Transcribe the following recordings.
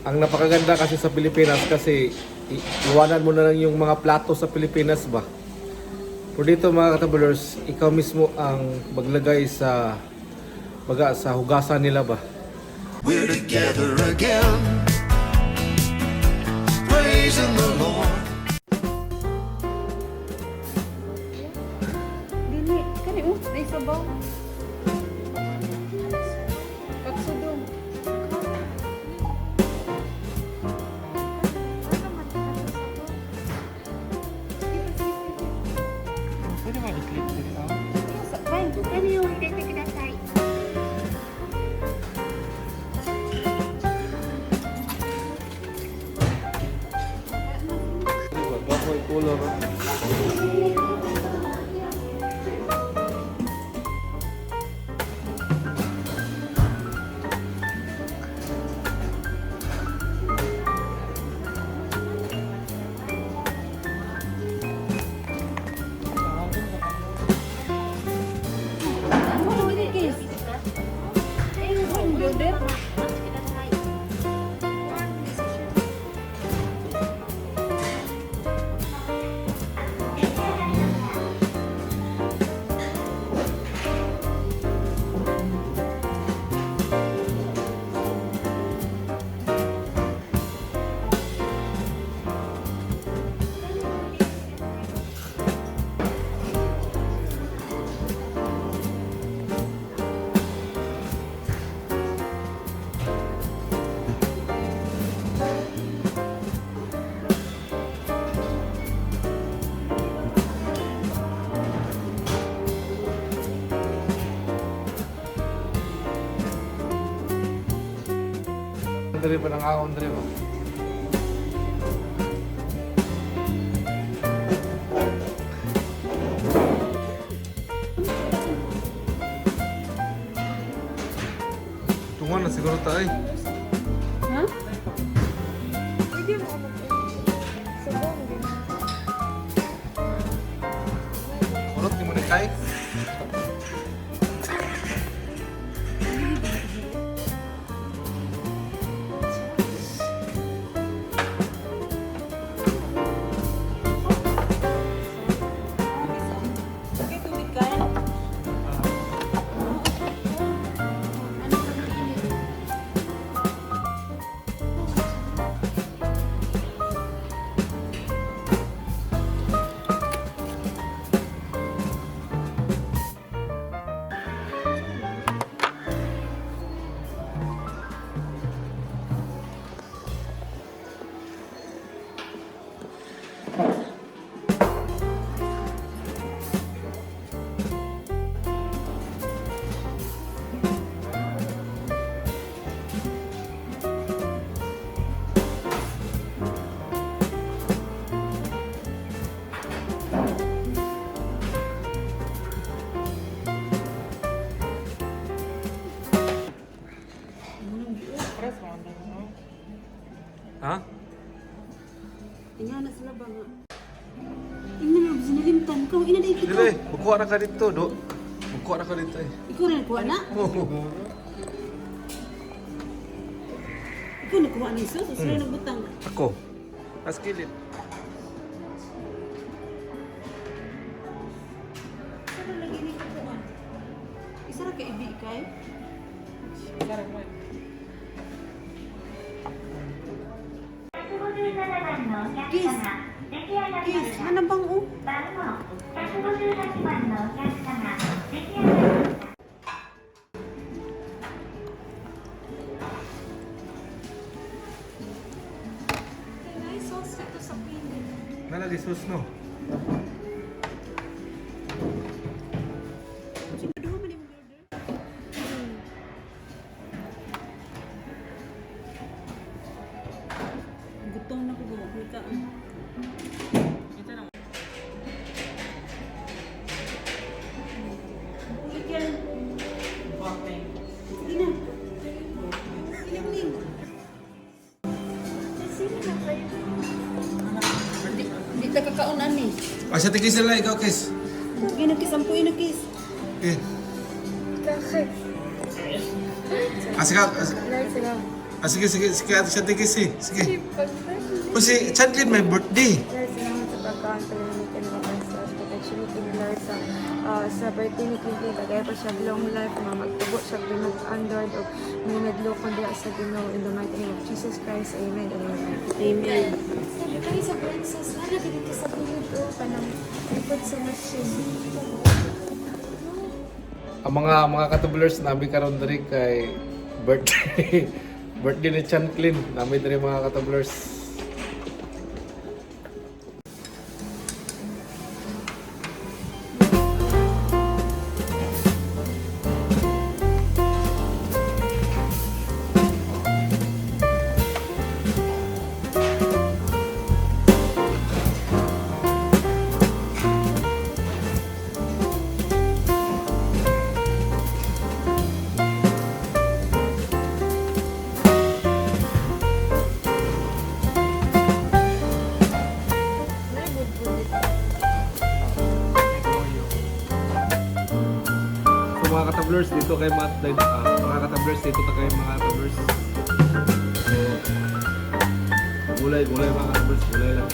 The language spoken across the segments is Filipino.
Ang napakaganda kasi sa Pilipinas kasi iwanan mo na lang yung mga plato sa Pilipinas ba. Pero dito mga katabulers, ikaw mismo ang maglagay sa hugasan nila ba. We're together again, praising the Lord. Dili, kani may sabaw. Pagsudong. Pwede ba i-click dito? Fine, kani yung itete kudasai. Gapoy color. Ano ini guys? Welder. Dari pa ng akong dari ba? Tungan na siguro tayo. Ha? Pwede mo sabaw din. Urot ni mo ni Kai. Okay, tubig kain. Ha? Tingnan na sila ba nga? Tingnan na, sinalimtan ko. Ina na ikito. Dili, bukuha na ka dito, do. Bukuha na ka dito eh. Ikaw na nakuha na? Ikaw nakuha na iso? So, sila nagbutang. Ako. As kilit. Saan na lagi ni kapuan? Isa ra ka ibi ikay? Kiss! Kiss! Ano bang o? Ay, sauce ito sa pinig. Nalagi sus no. Siguro man yung order? Gutom na ko ba? May kaan. Ito na. Chicken. Sige na. Ilang-ling. Sige na kayo. Hindi ta kakaunan eh. Asa tigis na lang ikaw, Kiss. Sige na kiss. Ampuin na kiss. Okay. Kakay. Asika, Like sila. Sige, Ate Channy kasi. Sige. Pag-birthday. O si Chanlin, may birthday. Lord, salamat sa pagkakantalan ni Kinawakan sa protection ni King Lord sa birthday ni King King. Kagaya pa siya long life, magtubo siya binugan, Lord, o may nadlokon diya sa Ginoo in the mighty name of Jesus Christ. Amen. Amen. Sabi kayo sa princess, wala dito sa pilit o kanang likod sa machine. Ang mga katablers namin karon diri kay birthday birthday ni Chanlin. Namin diri mga katablers. Mga katablers dito kay mga katablers dito ta kay mga katablers. So gulay mga katablers, gulay lang.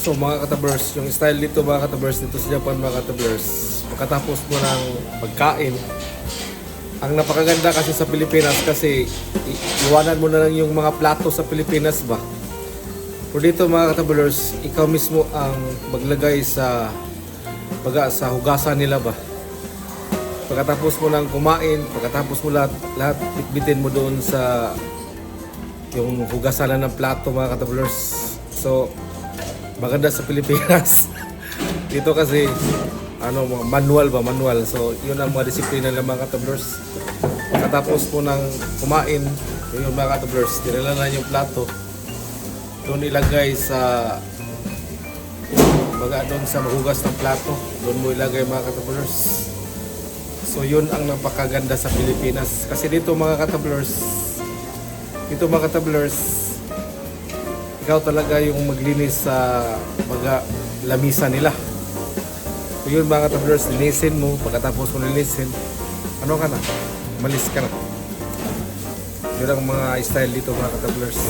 So mga katablers, yung style dito mga katablers dito sa Japan mga katablers, pagkatapos mo ng pagkain, ang napakaganda kasi sa Pilipinas kasi iwanan mo na lang yung mga plato sa Pilipinas ba. Pero dito mga katablers, ikaw mismo ang maglagay sa hugasan nila ba. Pagkatapos mo nang kumain, pagkatapos mo lahat bitbitin mo doon sa yung hugasan ng plato mga katablers. So maganda sa Pilipinas. Dito kasi manual. So yun ang mga disiplina ng mga katablers. Pagkatapos po ng kumain, yun mga katablers, dinala na yung plato. Doon ilagay sa doon sa mahugas ng plato. Doon mo ilagay mga katablers. So yun ang napakaganda sa Pilipinas. Kasi dito mga katablers, ikaw talaga yung maglinis sa lamisa nila. So yun mga katablers, linisin mo. Pagkatapos mo linisin, ano ka na? Malis ka na. Yun ang mga style dito mga katablers.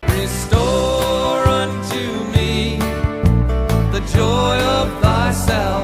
Restore unto me the joy of thy salvation.